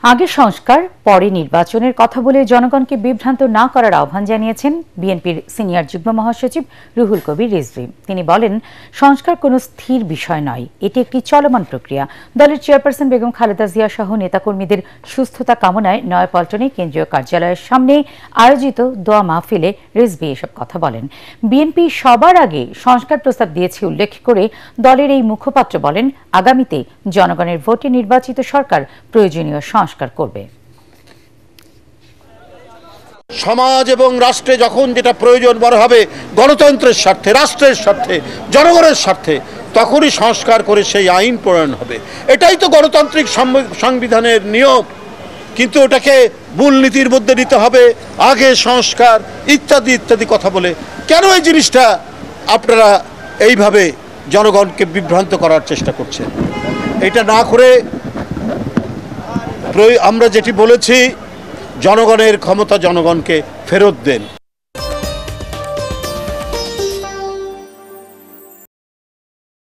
আগে সংস্কার পরে নির্বাচনের কথা বলে জনগণকে বিভ্রান্ত না করার আহ্বান জানিয়েছেন বিএনপির সিনিয়র যুগ্ম মহাসচিব রুহুল কবির রিজভী। তিনি বলেন, সংস্কার কোনো স্থির বিষয় নয়, এটি একটি চলমান প্রক্রিয়া। দলের চেয়ারপারসন বেগম খালেদা জিয়া সহ নেতাকর্মীদের সুস্থতা কামনায় নয়াপল্টনে কেন্দ্রীয় কার্যালয়ের সামনে আয়োজিত দোয়া মাহফিলে রিজভী এসব কথা বলেন। বিএনপি সবার আগে সংস্কার প্রস্তাব দিয়েছে উল্লেখ করে দলের এই মুখপাত্র বলেন, আগামীতে জনগণের ভোটে নির্বাচিত সরকার প্রয়োজনীয় সংস্কার করবে। সমাজ এবং রাষ্ট্রে যখন যেটা প্রয়োজন বড় হবে গণতন্ত্রের স্বার্থে, রাষ্ট্রের স্বার্থে, জনগণের স্বার্থে, তখনই সংস্কার করে সেই আইন প্রণয়ন হবে। এটাই তো গণতান্ত্রিক সংবিধানের নিয়ম। কিন্তু ওটাকে মূলনীতির মধ্যে নিতে হবে, আগে সংস্কার ইত্যাদি ইত্যাদি কথা বলে কেন এই জিনিসটা আপনারা এইভাবে জনগণকে বিভ্রান্ত করার চেষ্টা করছেন? এটা না করে আমরা যেটি বলেছি, জনগণের ক্ষমতা জনগণকে ফেরত দেন।